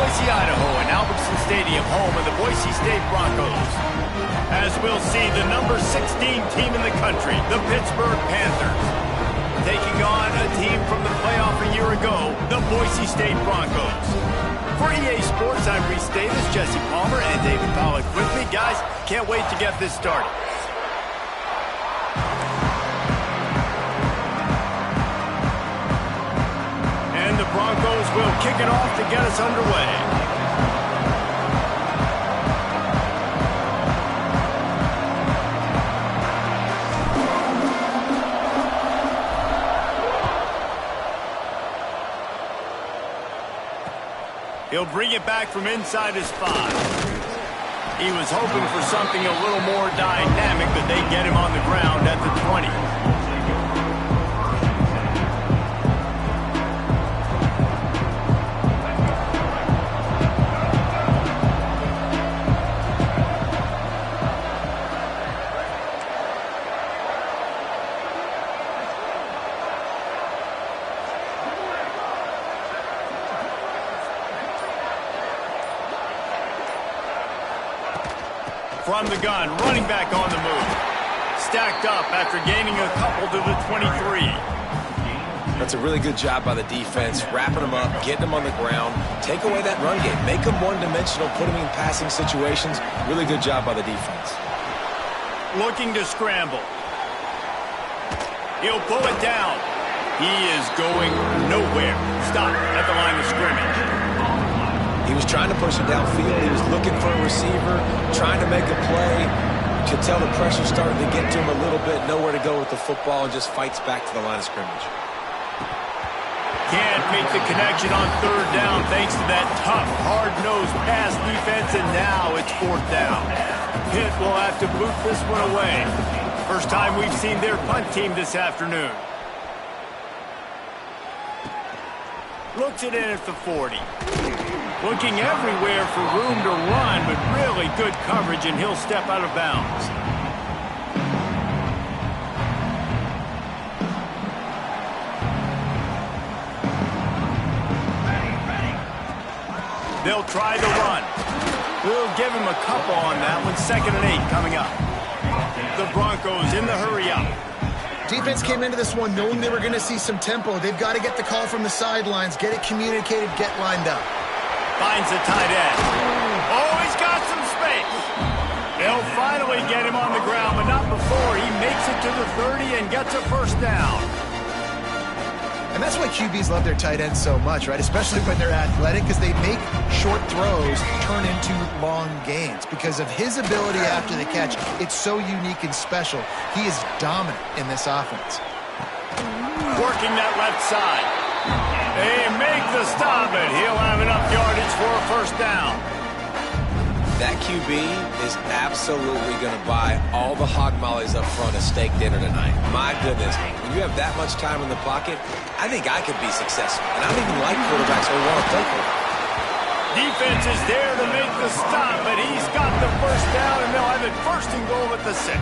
Boise, Idaho, and Albertson Stadium, home of the Boise State Broncos. As we'll see, the number 16 team in the country, the Pittsburgh Panthers, taking on a team from the playoff a year ago, the Boise State Broncos. For EA Sports, I'm Reese Davis, Jesse Palmer, and David Pollack with me. Guys, can't wait to get this started. And the Broncos will kick it off to get us underway. He'll bring it back from inside his 5. He was hoping for something a little more dynamic, but they get him on the ground at the 20. From the gun, running back on the move. Stacked up after gaining a couple to the 23. That's a really good job by the defense, wrapping them up, getting them on the ground, take away that run game, make them one-dimensional, put them in passing situations. Really good job by the defense. Looking to scramble. He'll pull it down. He is going nowhere. Stop at the line of scrimmage. He was trying to push it downfield. He was looking for a receiver, trying to make a play. You could tell the pressure starting to get to him a little bit, nowhere to go with the football, and just fights back to the line of scrimmage. Can't make the connection on 3rd down thanks to that tough, hard-nosed pass defense, and now it's 4th down. Pitt will have to boot this one away. First time we've seen their punt team this afternoon. Looks it in at the 40. Looking everywhere for room to run, but really good coverage, and he'll step out of bounds. They'll try the run. We'll give him a couple on that one. 2nd and 8 coming up. The Broncos in the hurry up. Defense came into this one knowing they were going to see some tempo. They've got to get the call from the sidelines, get it communicated, get lined up. Finds the tight end. Oh, he's got some space. They'll finally get him on the ground, but not before. He makes it to the 30 and gets a 1st down. And that's why QBs love their tight ends so much, right? Especially when they're athletic, because they make short throws turn into long gains. Because of his ability after the catch, it's so unique and special. He is dominant in this offense. Working that left side. They make the stop, and he'll have enough yardage for a 1st down. That QB is absolutely going to buy all the hog mollies up front of steak dinner tonight. My goodness, when you have that much time in the pocket, I think I could be successful. And I don't even like quarterbacks who want to play for it. Defense is there to make the stop, but he's got the 1st down, and they'll have it 1st and goal at the 6.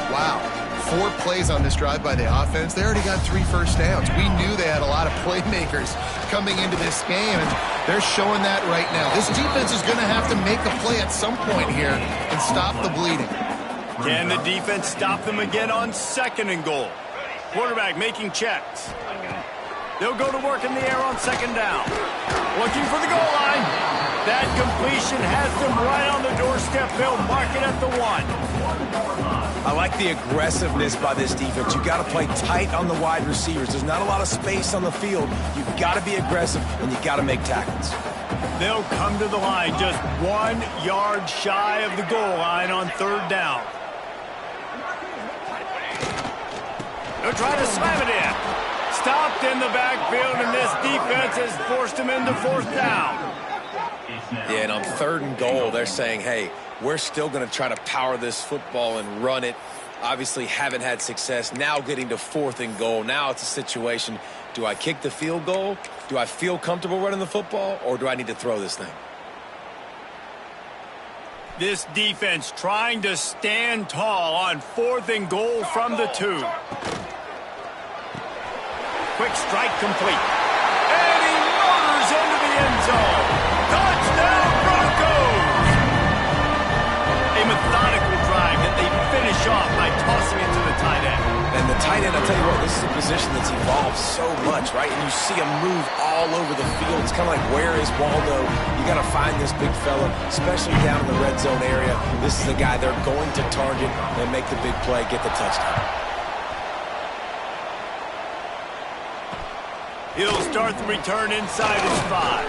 Wow. 4 plays on this drive by the offense. They already got 3 1st downs. We knew they had a lot of playmakers coming into this game, and they're showing that right now. This defense is going to have to make a play at some point here and stop the bleeding. Can the defense stop them again on 2nd and goal? Quarterback making checks. They'll go to work in the air on 2nd down. Looking for the goal line. That completion has them right on the doorstep. They'll mark it at the 1. I like the aggressiveness by this defense. You've got to play tight on the wide receivers. There's not a lot of space on the field. You've got to be aggressive, and you've got to make tackles. They'll come to the line just 1 yard shy of the goal line on 3rd down. They'll try to slam it in. Stopped in the backfield, and this defense has forced him into 4th down. Yeah, and on 3rd and goal, they're saying, hey, we're still going to try to power this football and run it. Obviously haven't had success. Now getting to 4th and goal. Now it's a situation, do I kick the field goal? Do I feel comfortable running the football, or do I need to throw this thing? This defense trying to stand tall on 4th and goal from the 2. Quick strike complete. And he motors into the end zone. end, I'll tell you what, this is a position that's evolved so much, right? And you see him move all over the field. It's kind of like, where is Waldo? You got to find this big fella, especially down in the red zone area. This is the guy they're going to target and make the big play, get the touchdown. He'll start the return inside his 5.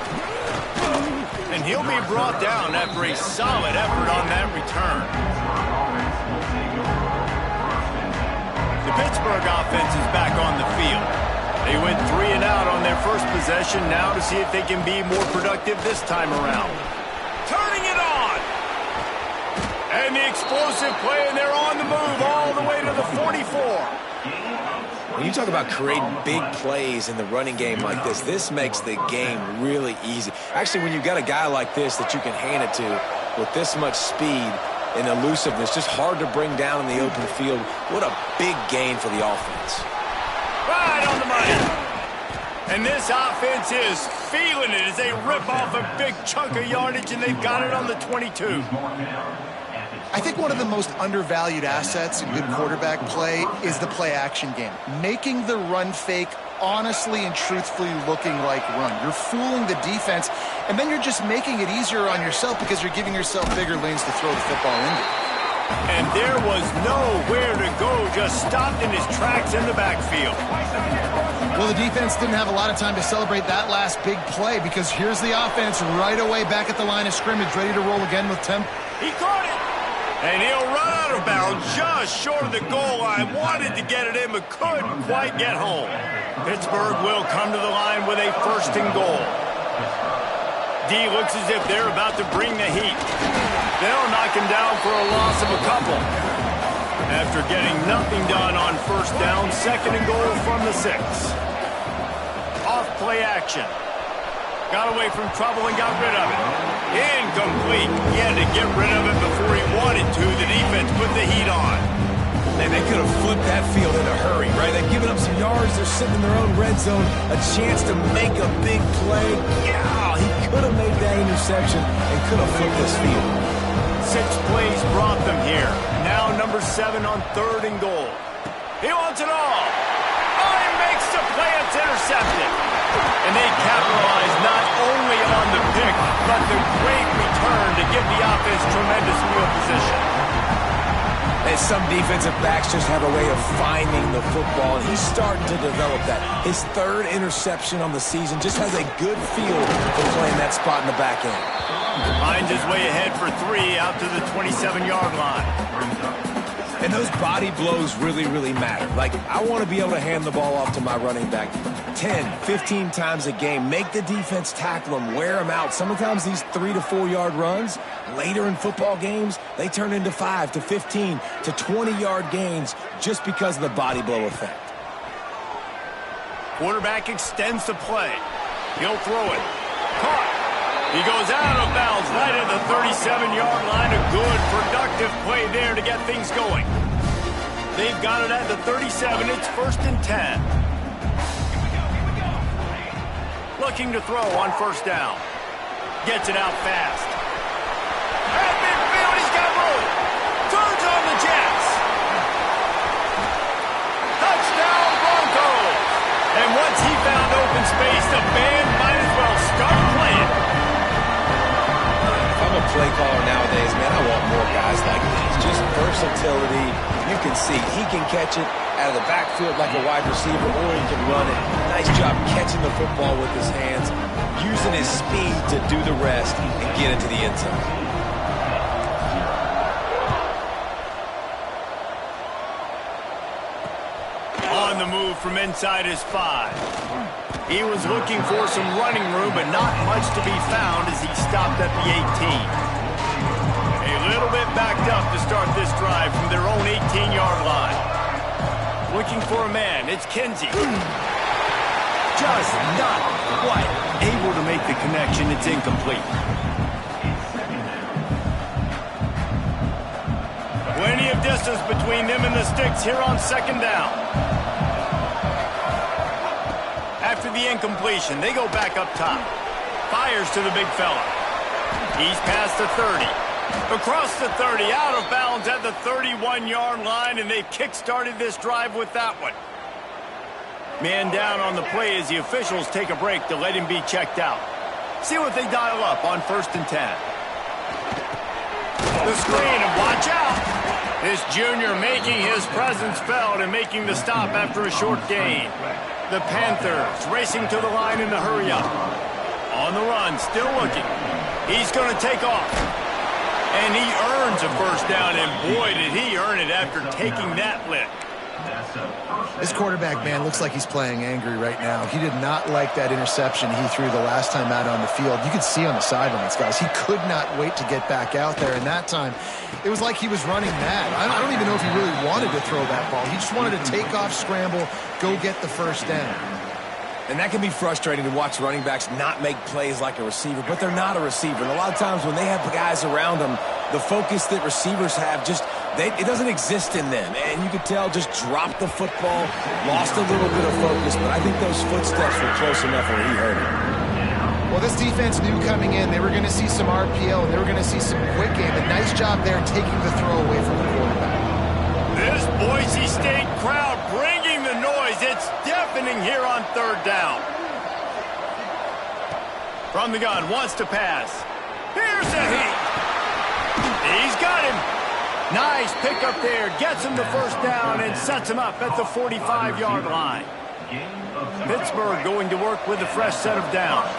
And he'll be brought down after a solid effort on that return. The Pittsburgh offense is back on the field. They went 3 and out on their first possession, now to see if they can be more productive this time around. Turning it on! And the explosive play, and they're on the move all the way to the 44. When you talk about creating big plays in the running game like this makes the game really easy. Actually, when you've got a guy like this that you can hand it to with this much speed and elusiveness, just hard to bring down in the open field. What a big gain for the offense. Right on the money. And this offense is feeling it as they rip off a big chunk of yardage, and they've got it on the 22. I think one of the most undervalued assets in good quarterback play is the play-action game. Making the run fake honestly and truthfully looking like run. You're fooling the defense, and then you're just making it easier on yourself because you're giving yourself bigger lanes to throw the football into. And there was nowhere to go, just stopped in his tracks in the backfield. Well, the defense didn't have a lot of time to celebrate that last big play because here's the offense right away back at the line of scrimmage, ready to roll again with tempo. He caught it. And he'll run out of bounds just short of the goal line. Wanted to get it in, but couldn't quite get home. Pittsburgh will come to the line with a 1st and goal. D looks as if they're about to bring the heat. They'll knock him down for a loss of a couple. After getting nothing done on 1st down, 2nd and goal from the 6. Off play action. Got away from trouble and got rid of it. Incomplete. He had to get rid of it before he wanted to. The defense put the heat on. Man, they could have flipped that field in a hurry, right? They've given up some yards. They're sitting in their own red zone. A chance to make a big play. Yeah, he could have made that interception and could have flipped this field. 6 plays brought them here. Now number 7 on 3rd and goal. He wants it all. Oh, he makes the play. It's intercepted. And they capitalize not only on the pick, but the great return to give the offense tremendous field position. And some defensive backs just have a way of finding the football, and he's starting to develop that. His 3rd interception on the season, just has a good feel for playing that spot in the back end. Finds his way ahead for 3 out to the 27-yard line. And those body blows really, really matter. Like, I want to be able to hand the ball off to my running back 10, 15 times a game. Make the defense tackle him, wear him out. Sometimes these 3 to 4 yard runs, later in football games, they turn into 5 to 15 to 20-yard gains just because of the body blow effect. Quarterback extends the play. He'll throw it. Caught. He goes out of bounds right at the 37-yard line. A good, productive play there to get things going. They've got it at the 37. It's 1st and 10. Looking to throw on 1st down. Gets it out fast. At midfield, he's got room. Turns on the Jets. Touchdown, Broncos. And once he found open space, the band might as well start playing. I'm a play caller nowadays, man. I want more guys like this. Just versatility. You can see he can catch it out of the backfield like a wide receiver, or he can run it. Nice job catching the football with his hands, using his speed to do the rest and get into the end zone. On the move from inside his 5. He was looking for some running room, but not much to be found as he stopped at the 18. A little bit backed up to start this drive from their own 18-yard line. Looking for a man. It's Kinsey. Just not quite able to make the connection. It's incomplete. Plenty of distance between them and the sticks here on 2nd down. After the incompletion, they go back up top. Fires to the big fella. He's past the 30. Across the 30, out of bounds at the 31-yard line, and they've kick-started this drive with that one. Man down on the play as the officials take a break to let him be checked out. See what they dial up on 1st and 10. The screen, and watch out. This junior making his presence felt and making the stop after a short gain. The Panthers racing to the line in the hurry up. On the run, still looking. He's going to take off. And he earns a first down, and boy, did he earn it after taking that lick. This quarterback, man, looks like he's playing angry right now. He did not like that interception he threw the last time out on the field. You could see on the sidelines, guys, he could not wait to get back out there. And that time, it was like he was running mad. I don't even know if he really wanted to throw that ball. He just wanted to take off, scramble, go get the first down. And that can be frustrating to watch running backs not make plays like a receiver, but they're not a receiver. And a lot of times when they have guys around them, the focus that receivers have it doesn't exist in them. And you could tell just dropped the football, lost a little bit of focus, but I think those footsteps were close enough where he heard it. Well, this defense knew coming in they were going to see some RPO and they were going to see some quick game. A nice job there taking the throw away from the quarterback. This Boise State crowd bringing the noise. It's deafening here on 3rd down. From the gun, wants to pass. Here's a hit. He's got him. Nice pickup there. Gets him the first down and sets him up at the 45-yard line. Pittsburgh going to work with a fresh set of downs.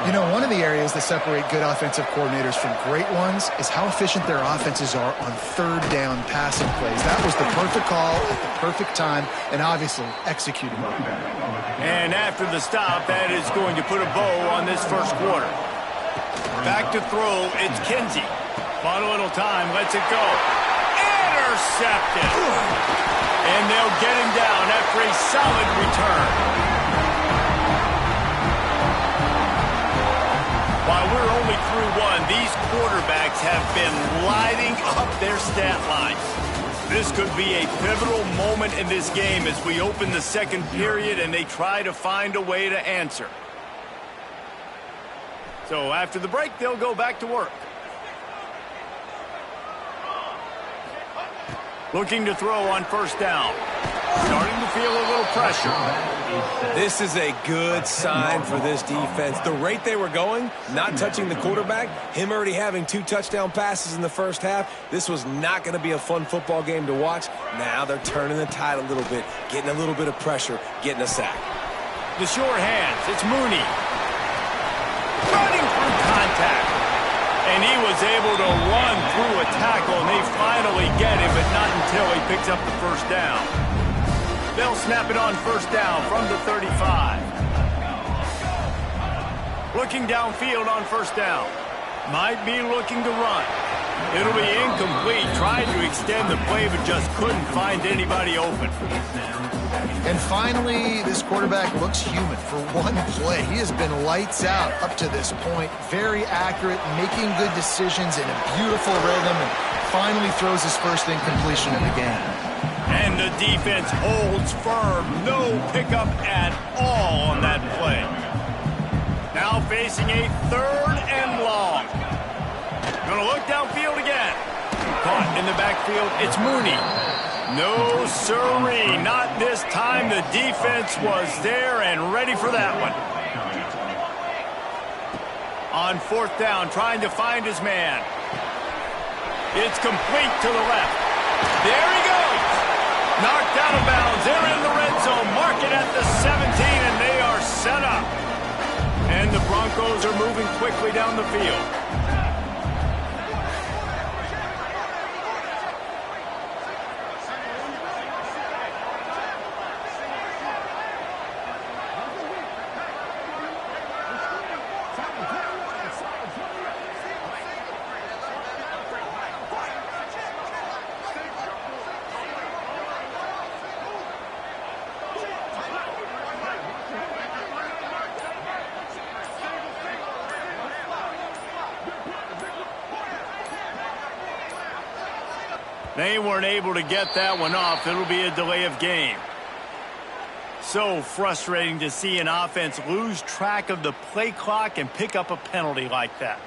You know, one of the areas that separate good offensive coordinators from great ones is how efficient their offenses are on 3rd down passing plays. That was the perfect call at the perfect time and obviously executed. And after the stop, that is going to put a bow on this first quarter. Back to throw, it's Kinsey. Bought a little time, lets it go. Intercepted. And they'll get him down after a solid return. While we're only through one, these quarterbacks have been lighting up their stat lines. This could be a pivotal moment in this game as we open the second period and they try to find a way to answer. So after the break, they'll go back to work. Looking to throw on 1st down. Starting to feel a little pressure. This is a good sign for this defense. The rate they were going, not touching the quarterback, him already having 2 touchdown passes in the first half, this was not going to be a fun football game to watch. Now they're turning the tide a little bit, getting a little bit of pressure, getting a sack. The short hands, it's Mooney. Running through contact. And he was able to run through a tackle, and they finally get him, but not until he picks up the first down. They'll snap it on 1st down from the 35. Looking downfield on 1st down. Might be looking to run. It'll be incomplete. Tried to extend the play, but just couldn't find anybody open. And finally, this quarterback looks human for one play. He has been lights out up to this point. Very accurate, making good decisions in a beautiful rhythm, and finally throws his first incompletion of the game. And the defense holds firm. No pickup at all on that play. Now facing a 3rd and long. Gonna look downfield again. Caught in the backfield, it's Mooney. No, sirree, not this time. The defense was there and ready for that one. On 4th down, trying to find his man. It's complete to the left. There he goes. Knocked out of bounds. They're in the red zone. Mark it at the 17, and they are set up. And the Broncos are moving quickly down the field. They weren't able to get that one off. It'll be a delay of game. So frustrating to see an offense lose track of the play clock and pick up a penalty like that.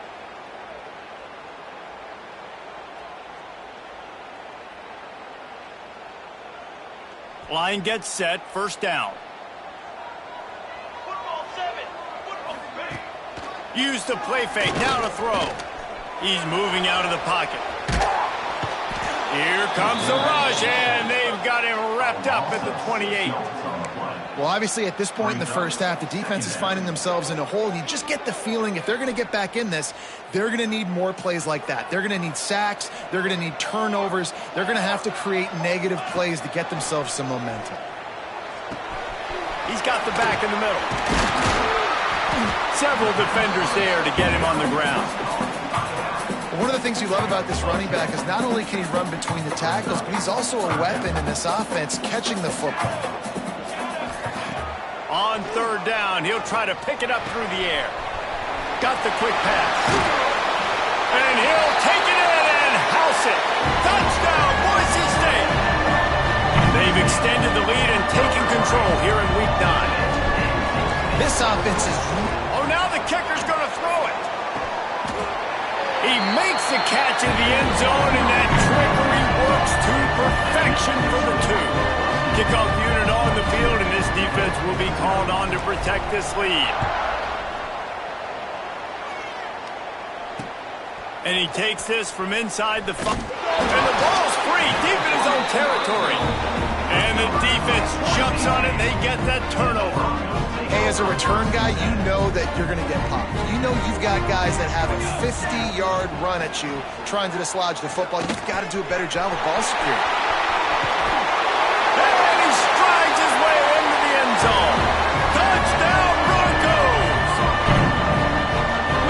Line gets set, 1st down. Use the play fake, now to throw. He's moving out of the pocket. Here comes the rush, and they've got him wrapped up at the 28. Well, obviously, at this point in the first half, the defense is finding themselves in a hole. You just get the feeling if they're going to get back in this, they're going to need more plays like that. They're going to need sacks. They're going to need turnovers. They're going to have to create negative plays to get themselves some momentum. He's got the back in the middle. Several defenders there to get him on the ground. One of the things you love about this running back is not only can he run between the tackles, but he's also a weapon in this offense catching the football. On third down, he'll try to pick it up through the air. Got the quick pass. And he'll take it in and house it. Touchdown, Boise State. They've extended the lead and taken control here in Week 9. This offense is... Oh, now the kicker's going to throw it. He makes the catch in the end zone, and that trickery works to perfection for the two. Kickoff unit on the field, and this defense will be called on to protect this lead. And he takes this from inside the 5. And the ball's free, deep in his own territory. And the defense jumps on it, and they get that turnover. Hey, as a return guy, you know that you're going to get popped. You know you've got guys that have a 50-yard run at you trying to dislodge the football. You've got to do a better job with ball security. And he strides his way into the end zone. Touchdown, Broncos!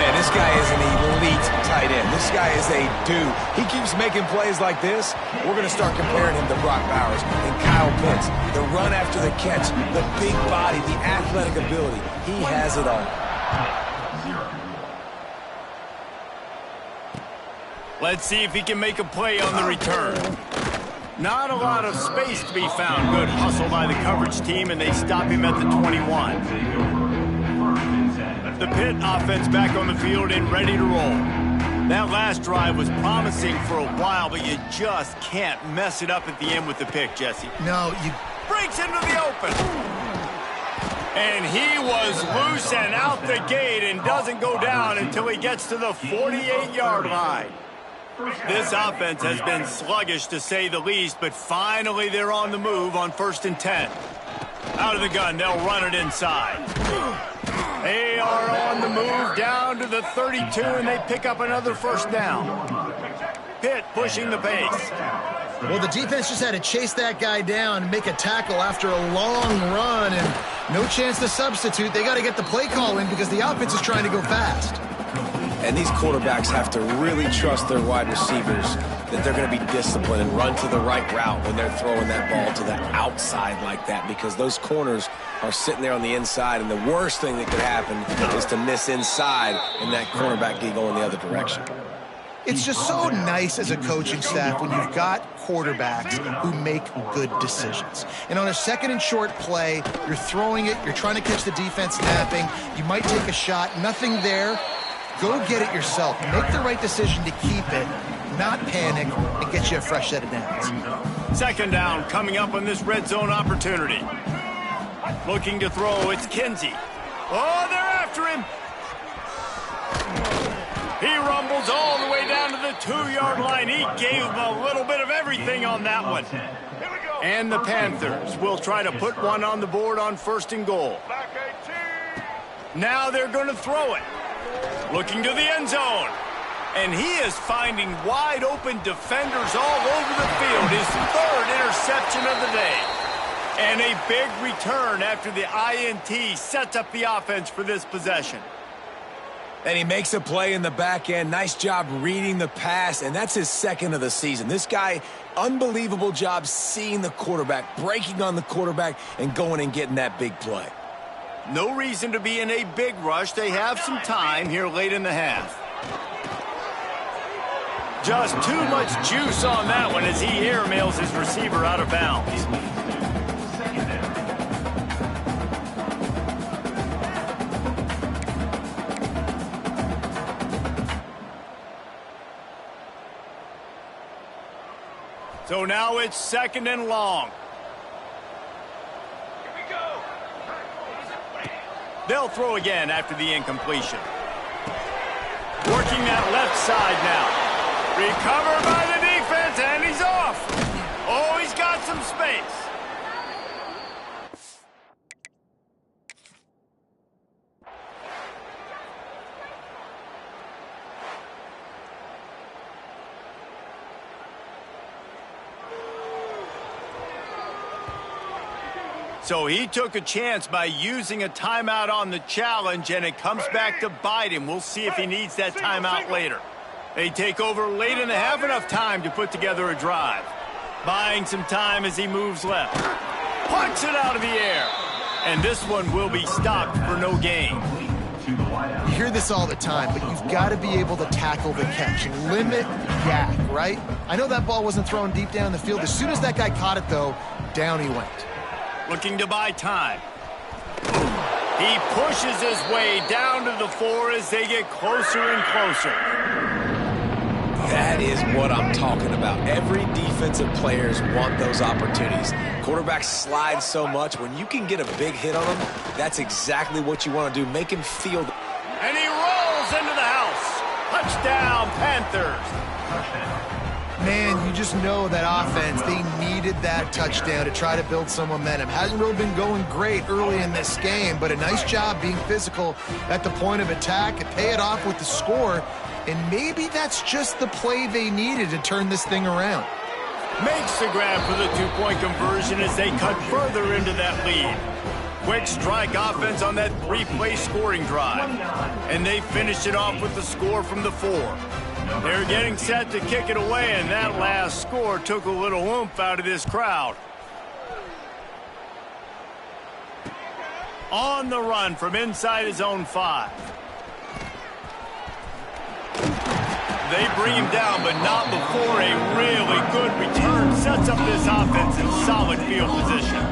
Man, this guy is an elite tight end. This guy is a dude. He keeps making plays like this. We're going to start comparing him to Brock Bowers and Kyle Pitts. The run after the catch, the big body, the athletic ability. He has it all. Let's see if he can make a play on the return. Not a lot of space to be found. Good hustle by the coverage team, and they stop him at the 21. The Pitt offense back on the field and ready to roll. That last drive was promising for a while, but you just can't mess it up at the end with the pick, Jesse. No, you... Breaks into the open. And he was loose and out the gate and doesn't go down until he gets to the 48-yard line. This offense has been sluggish, to say the least, but finally they're on the move on 1st and 10. Out of the gun, they'll run it inside. They are on the move down to the 32, and they pick up another first down. Pitt pushing the pace. Well, the defense just had to chase that guy down and make a tackle after a long run, and no chance to substitute. They got to get the play call in because the offense is trying to go fast. And these quarterbacks have to really trust their wide receivers that they're going to be disciplined and run to the right route when they're throwing that ball to the outside like that, because those corners are sitting there on the inside, and the worst thing that could happen is to miss inside and that cornerback get going the other direction. It's just so nice as a coaching staff when you've got quarterbacks who make good decisions. And on a 2nd and short play, you're throwing it, you're trying to catch the defense napping, you might take a shot, nothing there. Go get it yourself. Make the right decision to keep it, not panic, and get you a fresh set of downs. 2nd down coming up on this red zone opportunity. Looking to throw, it's Kinsey. Oh, they're after him. He rumbles all the way down to the 2-yard line. He gave him a little bit of everything on that one. And the Panthers will try to put one on the board on 1st and goal. Now they're going to throw it. Looking to the end zone. And he is finding wide open defenders all over the field. His 3rd interception of the day. And a big return after the INT sets up the offense for this possession. And he makes a play in the back end. Nice job reading the pass, and that's his 2nd of the season. This guy, unbelievable job seeing the quarterback, breaking on the quarterback, and going and getting that big play. No reason to be in a big rush. They have some time here late in the half. Just too much juice on that one as he airmails his receiver out of bounds. So now it's 2nd and long. They'll throw again after the incompletion. Working that left side now. Recovered by the defense, and he's off. Oh, he's got some space. So he took a chance by using a timeout on the challenge, and it comes back to bite him. We'll see if he needs that timeout later. They take over late and they have enough time to put together a drive. Buying some time as he moves left. Punts it out of the air. And this one will be stopped for no gain. You hear this all the time, but you've got to be able to tackle the catch. Limit yak, right? I know that ball wasn't thrown deep down the field. As soon as that guy caught it, though, down he went. Looking to buy time. He pushes his way down to the floor as they get closer and closer. That is what I'm talking about. Every defensive players want those opportunities. Quarterbacks slide so much. When you can get a big hit on them, that's exactly what you want to do. Make him feel. And he rolls into the house. Touchdown, Panthers. Man, you just know that offense, they needed that touchdown to try to build some momentum. Hasn't really been going great early in this game, but a nice job being physical at the point of attack and pay it off with the score. And maybe that's just the play they needed to turn this thing around. Makes the grab for the two-point conversion as they cut further into that lead. Quick strike offense on that three-play scoring drive. And they finish it off with the score from the 4. They're getting set to kick it away, and that last score took a little oomph out of this crowd. On the run from inside his own 5. They bring him down, but not before a really good return sets up this offense in solid field position.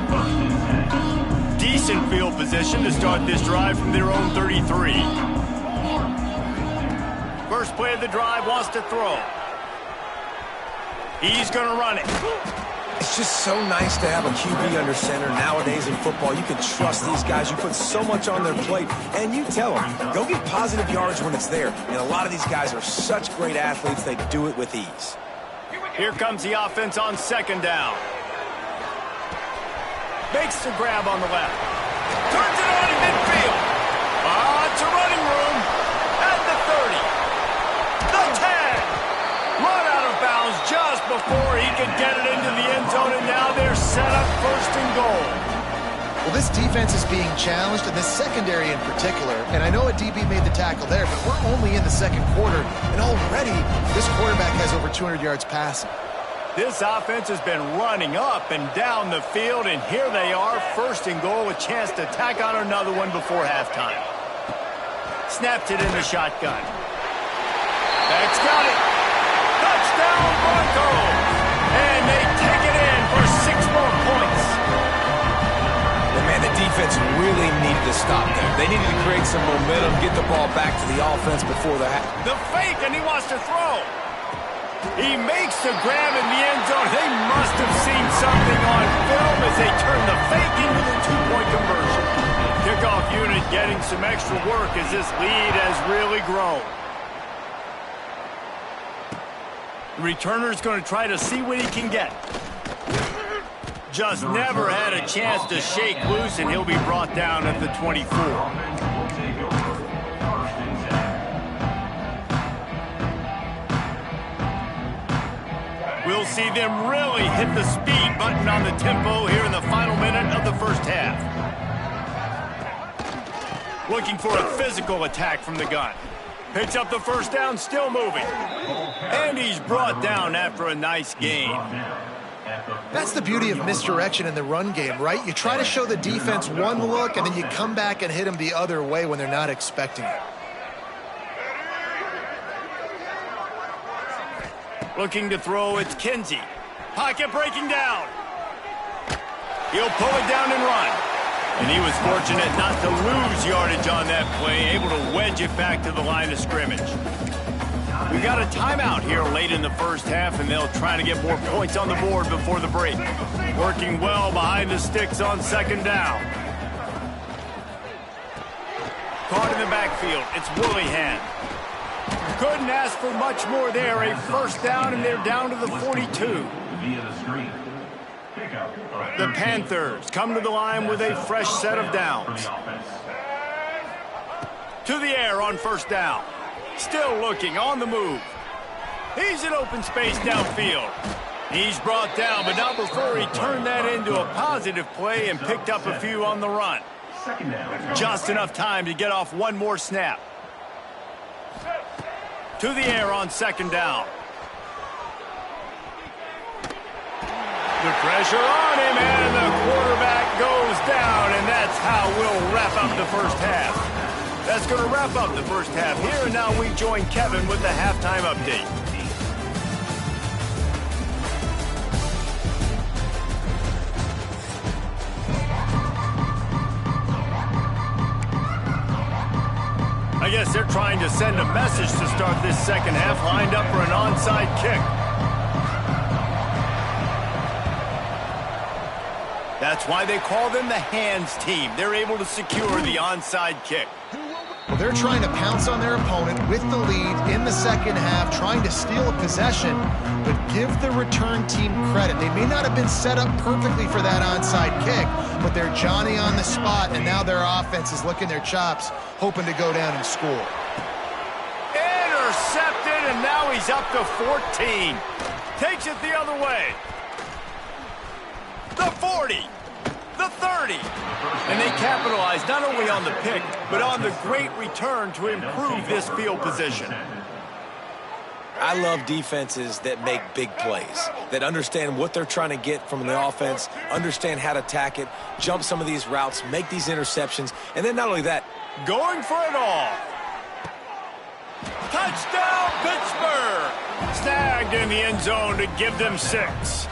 Decent field position to start this drive from their own 33. First play of the drive, wants to throw. He's going to run it. It's just so nice to have a QB under center. Nowadays in football, you can trust these guys. You put so much on their plate, and you tell them, go get positive yards when it's there. And a lot of these guys are such great athletes, they do it with ease. Here comes the offense on second down. Makes the grab on the left. Turns it on in midfield. It's a running room at the 30. The 10. Run out of bounds just before he could get it into the end zone, and now they're set up first and goal. Well, this defense is being challenged, and this secondary in particular. And I know a DB made the tackle there, but we're only in the second quarter, and already this quarterback has over 200 yards passing. This offense has been running up and down the field, and here they are, first and goal, a chance to tack on another one before halftime. Snapped it in the shotgun. That's got it. Touchdown, Broncos. And they take it in for 6 more points. But man, the defense really needed to stop there. They needed to create some momentum, get the ball back to the offense before the half. The fake, and he wants to throw. He makes the grab in the end zone. They must have seen something on film as they turn the fake into the two-point conversion. Kickoff unit getting some extra work as this lead has really grown. The returner's going to try to see what he can get. Just never had a chance to shake loose, and he'll be brought down at the 24. We'll see them really hit the speed button on the tempo here in the final minute of the first half. Looking for a physical attack from the gun. Picks up the first down, still moving. And he's brought down after a nice gain. That's the beauty of misdirection in the run game, right? You try to show the defense one look, and then you come back and hit them the other way when they're not expecting it. Looking to throw, it's Kinsey. Pocket breaking down. He'll pull it down and run. And he was fortunate not to lose yardage on that play, able to wedge it back to the line of scrimmage. We got a timeout here late in the first half, and they'll try to get more points on the board before the break. Working well behind the sticks on second down. Caught in the backfield, it's Willingham. Couldn't ask for much more there. A first down, and they're down to the 42. The Panthers come to the line with a fresh set of downs. To the air on first down. Still looking on the move. He's in open space downfield. He's brought down, but not before he turned that into a positive play and picked up a few on the run. Just enough time to get off one more snap. To the air on second down. The pressure on him, and the quarterback goes down, and that's how we'll wrap up the first half. That's going to wrap up the first half here, and now we join Kevin with the halftime update. I guess they're trying to send a message to start this second half, lined up for an onside kick. That's why they call them the hands team. They're able to secure the onside kick. Well, they're trying to pounce on their opponent with the lead in the second half, trying to steal a possession, but give the return team credit. They may not have been set up perfectly for that onside kick, but they're Johnny on the spot, and now their offense is licking their chops, hoping to go down and score. Intercepted, and now he's up to 14. Takes it the other way. The 40. The 30. And they capitalize not only on the pick, but on the great return to improve this field position. I love defenses that make big plays, that understand what they're trying to get from the offense, understand how to attack it, jump some of these routes, make these interceptions, and then not only that, going for it all. Touchdown, Pittsburgh! Snagged in the end zone to give them 6.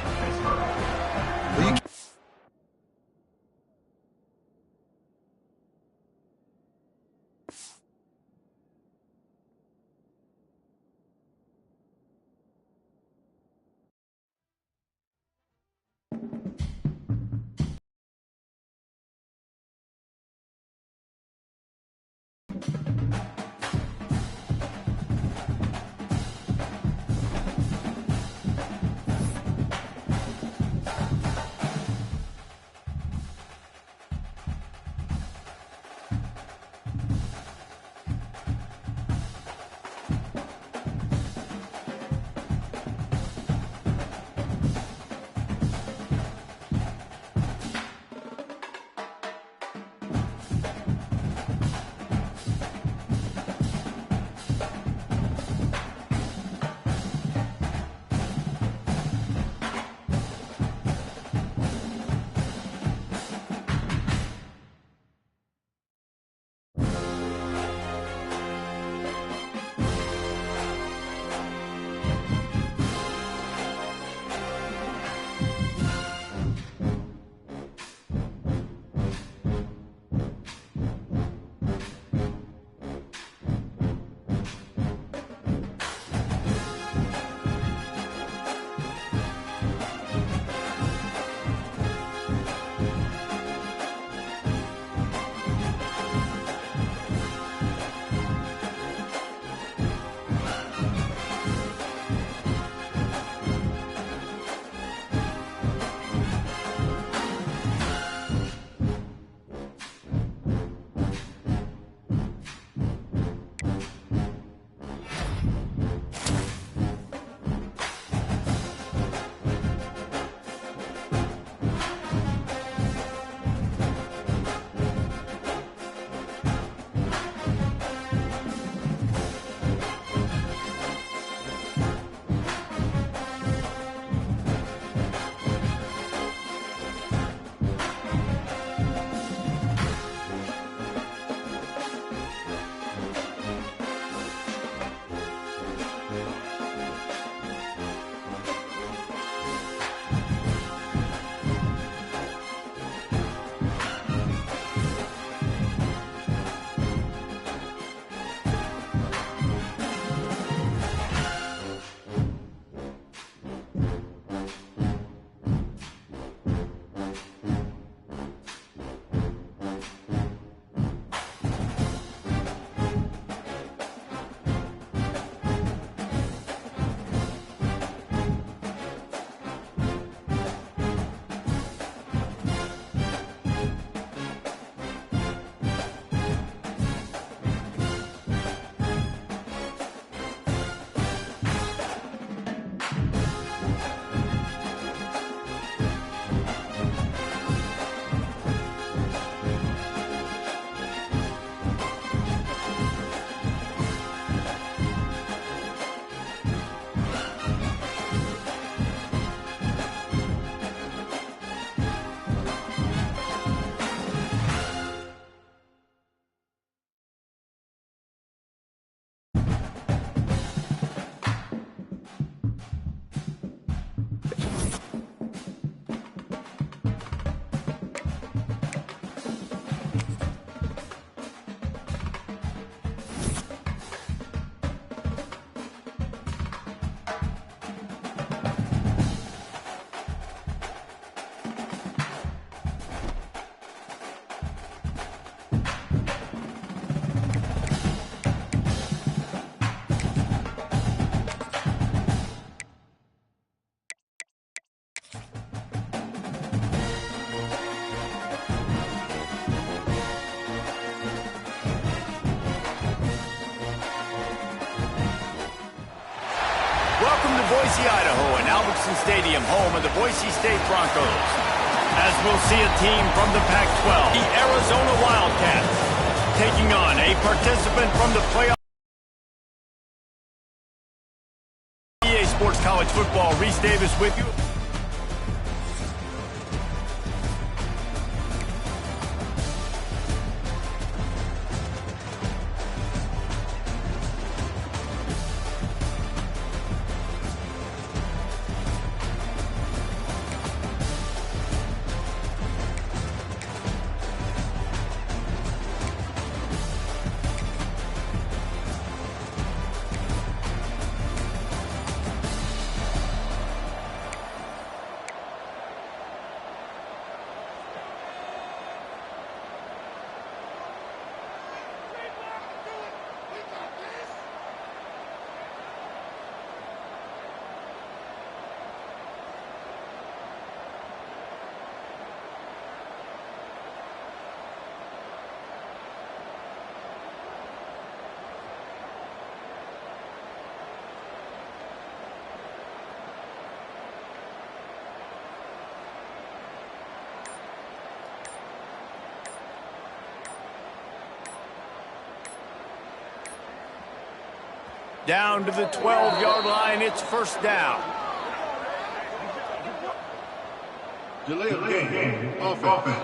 Welcome to Boise, Idaho, and Albertson Stadium, home of the Boise State Broncos. As we'll see a team from the Pac-12, the Arizona Wildcats, taking on a participant from the playoff. EA Sports College Football, Reese Davis with you. Down to the 12-yard line, it's first down. Delay of game, offense.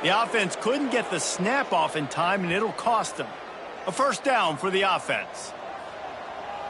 The offense couldn't get the snap off in time, and it'll cost them. A first down for the offense.